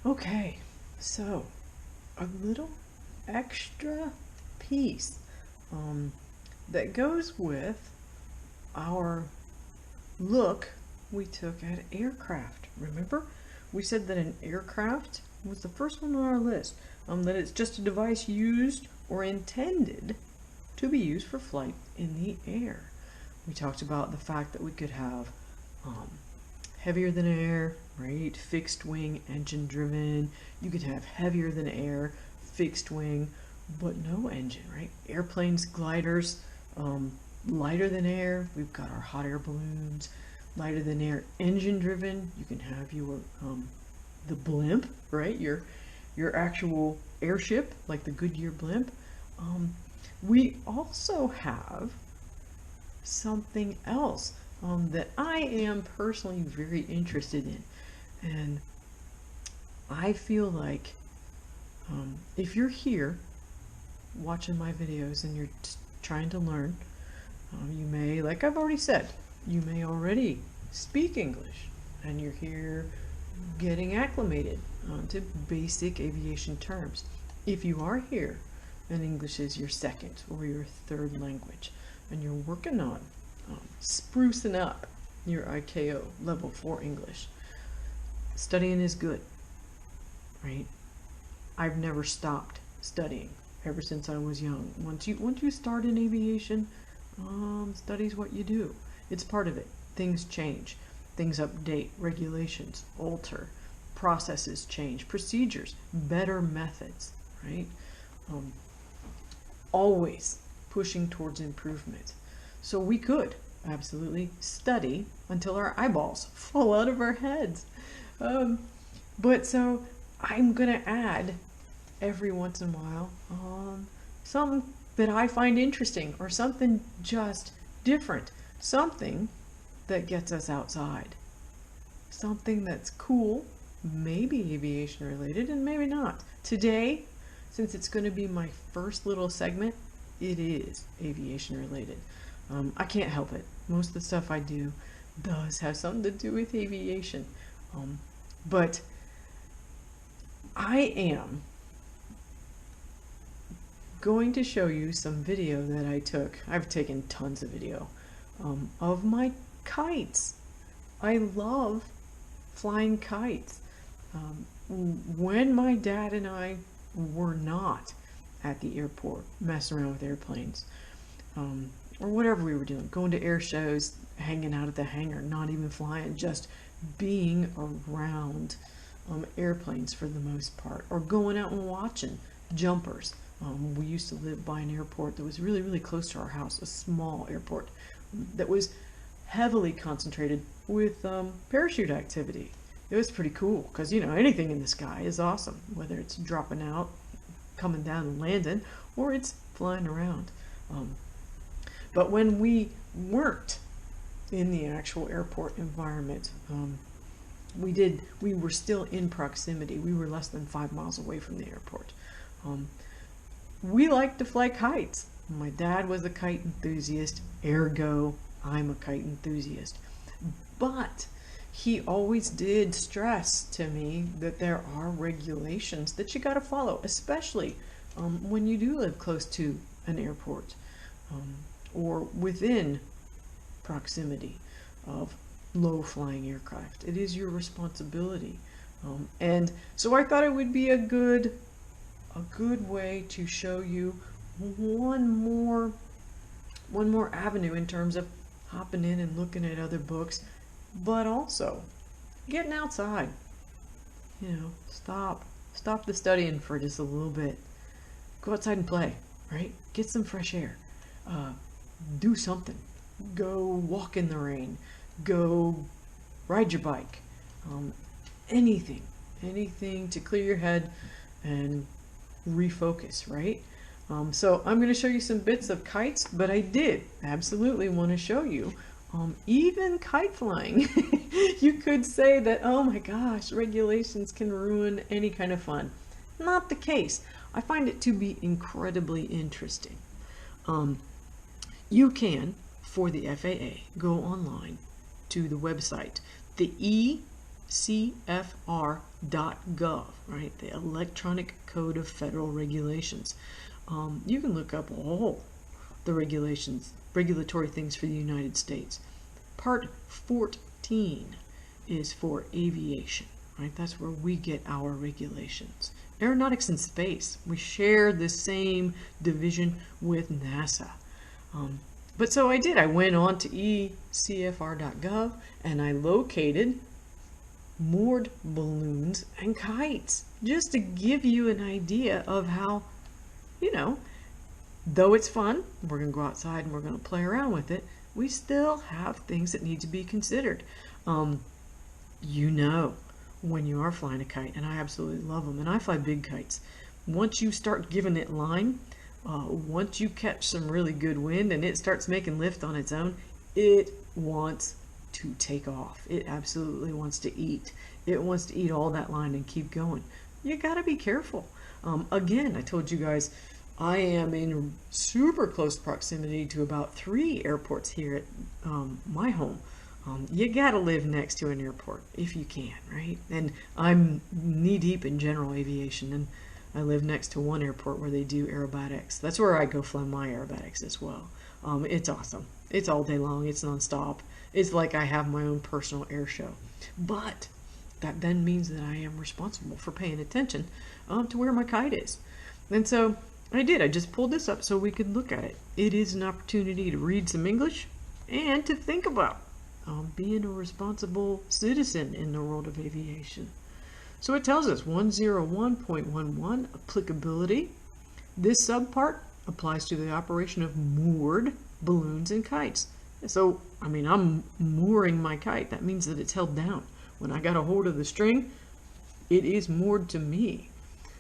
Okay, so a little extra piece that goes with our look we took at aircraft. Remember, we said that an aircraft was the first one on our list, that it's just a device used or intended to be used for flight in the air. We talked about the fact that we could have heavier than air, right? Fixed wing, engine driven. You could have heavier than air, fixed wing, but no engine, right? Airplanes, gliders, lighter than air. We've got our hot air balloons, lighter than air, engine driven. You can have your the blimp, right? Your actual airship, like the Goodyear blimp. We also have something else that I am personally very interested in, and I feel like if you're here watching my videos and you're trying to learn, you may, like I've already said, you may already speak English and you're here getting acclimated to basic aviation terms. If you are here and English is your second or your third language and you're working on sprucing up your IKO level 4 English, studying is good, right? I've never stopped studying ever since I was young. Once you start in aviation, study's what you do. It's part of it. Things change, things update, regulations alter, processes change, procedures, better methods, right? Always pushing towards improvement. So we could absolutely study until our eyeballs fall out of our heads. But so I'm gonna add every once in a while something that I find interesting or something just different, something that gets us outside, something that's cool, maybe aviation related and maybe not. Today, since it's going to be my first little segment, it is aviation related. I can't help it. Most of the stuff I do does have something to do with aviation. But I am going to show you some video that I took. I've taken tons of video of my kites. I love flying kites. When my dad and I were not at the airport messing around with airplanes, or whatever we were doing, going to air shows, hanging out at the hangar, not even flying, just being around airplanes for the most part, or going out and watching jumpers. We used to live by an airport that was really, really close to our house, a small airport that was heavily concentrated with parachute activity. It was pretty cool because, you know, anything in the sky is awesome, whether it's dropping out, coming down and landing, or it's flying around. But when we weren't in the actual airport environment, we were still in proximity. We were less than 5 miles away from the airport. We liked to fly kites. My dad was a kite enthusiast, ergo I'm a kite enthusiast. But he always did stress to me that there are regulations that you got to follow, especially when you do live close to an airport or within proximity of low flying aircraft. It is your responsibility. And so I thought it would be a good way to show you one more avenue in terms of hopping in and looking at other books, but also getting outside. You know, stop the studying for just a little bit. Go outside and play, right? Get some fresh air. Do something. Go walk in the rain. Go ride your bike. Anything to clear your head and refocus, right? So I'm going to show you some bits of kites, but I did absolutely want to show you even kite flying. You could say that, oh my gosh, regulations can ruin any kind of fun. Not the case. I find it to be incredibly interesting. You can, for the FAA, go online to the website, the CFR.gov, right? The Electronic Code of Federal Regulations. You can look up all the regulations, regulatory things for the United States. Part 14 is for aviation, right? That's where we get our regulations. Aeronautics and space, we share the same division with NASA. But so I did. I went on to ecfr.gov and I located moored balloons and kites, just to give you an idea of how, you know, though it's fun, we're going to go outside and we're going to play around with it, we still have things that need to be considered. You know, when you are flying a kite, and I absolutely love them, and I fly big kites. Once you start giving it line, once you catch some really good wind and it starts making lift on its own, it wants to take off. It absolutely wants to eat. It wants to eat all that line and keep going. You got to be careful. Again, I told you guys, I am in super close proximity to about 3 airports here at my home. You gotta live next to an airport if you can, right? And I'm knee deep in general aviation, and I live next to one airport where they do aerobatics. That's where I go fly my aerobatics as well. It's awesome. It's all day long. It's nonstop. It's like I have my own personal air show. But that then means that I am responsible for paying attention to where my kite is. And so I did. I just pulled this up so we could look at it. It is an opportunity to read some English and to think about being a responsible citizen in the world of aviation. So it tells us 101.11 applicability. This subpart applies to the operation of moored balloons and kites. So, I mean, I'm mooring my kite. That means that it's held down. When I got a hold of the string, it is moored to me.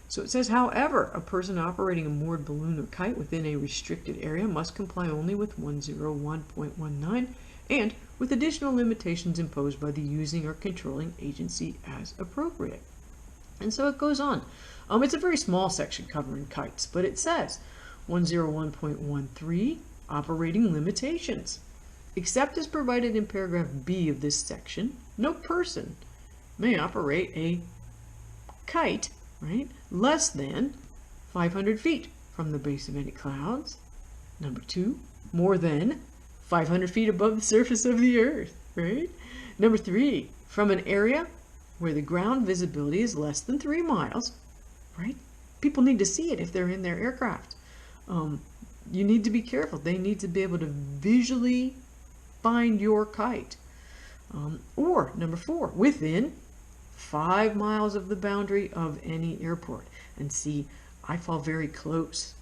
So it says, however, a person operating a moored balloon or kite within a restricted area must comply only with 101.19 and with additional limitations imposed by the using or controlling agency as appropriate. And so it goes on. It's a very small section covering kites, but it says 101.13 operating limitations. Except as provided in paragraph B of this section, no person may operate a kite, right, less than 500 feet from the base of any clouds. Number 2, more than 500 feet above the surface of the earth, right? Number 3, from an area where the ground visibility is less than 3 miles, right? People need to see it if they're in their aircraft. You need to be careful. They need to be able to visually find your kite. Or number 4, within 5 miles of the boundary of any airport. And see, I fall very close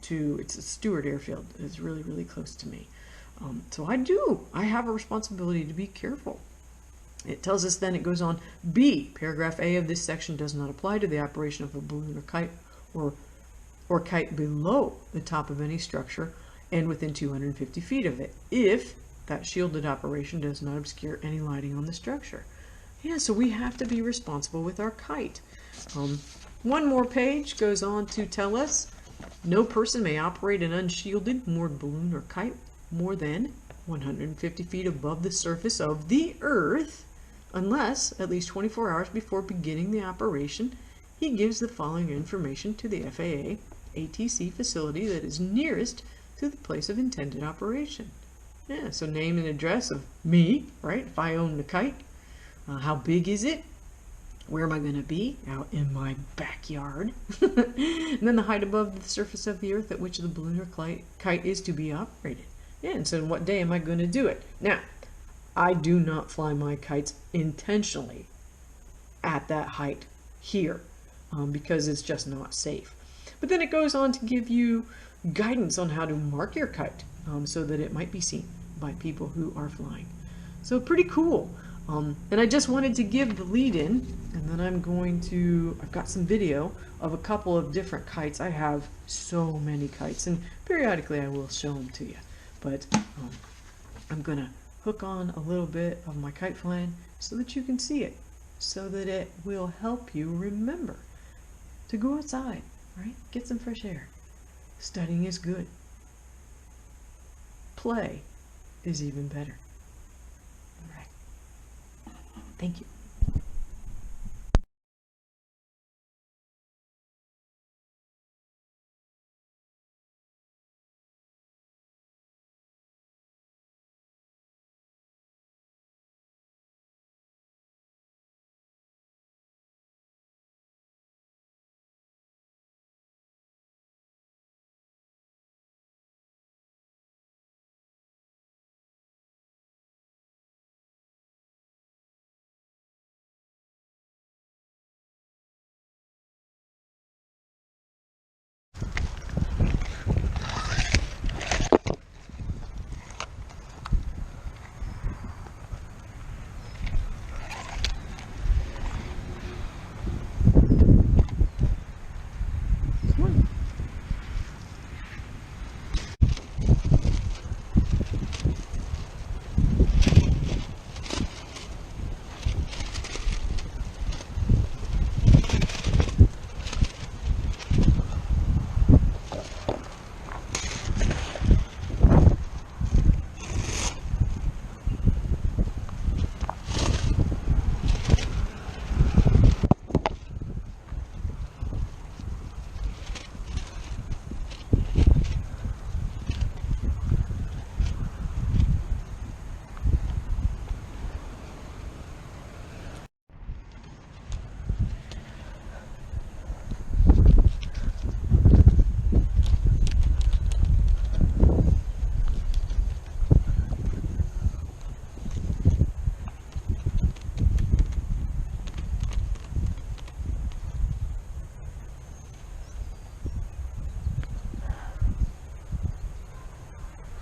to, it's a Stewart airfield. It's really, really close to me. So I have a responsibility to be careful. It tells us then, it goes on, B, paragraph A of this section does not apply to the operation of a balloon or kite or kite below the top of any structure and within 250 feet of it, if that shielded operation does not obscure any lighting on the structure. Yeah, so we have to be responsible with our kite. One more page goes on to tell us, no person may operate an unshielded moored balloon or kite more than 150 feet above the surface of the earth unless, at least 24 hours before beginning the operation, he gives the following information to the FAA ATC facility that is nearest to the place of intended operation. Yeah, so name and address of me, right, if I own the kite. How big is it? Where am I going to be? Out in my backyard. And then the height above the surface of the earth at which the balloon or kite is to be operated. Yeah, and so what day am I going to do it? Now, I do not fly my kites intentionally at that height here because it's just not safe. But then it goes on to give you guidance on how to mark your kite so that it might be seen by people who are flying. So pretty cool. And I just wanted to give the lead in, and then I've got some video of a couple of different kites. I have so many kites, and periodically I will show them to you. But I'm going to hook on a little bit of my kite flying so that you can see it, so that it will help you remember to go outside, right? Get some fresh air. Studying is good. Play is even better. All right. Thank you.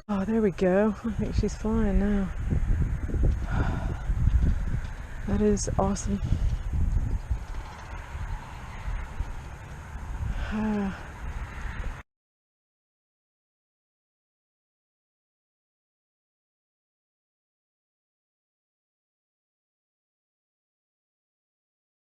Oh, there we go. I think she's flying now. That is awesome.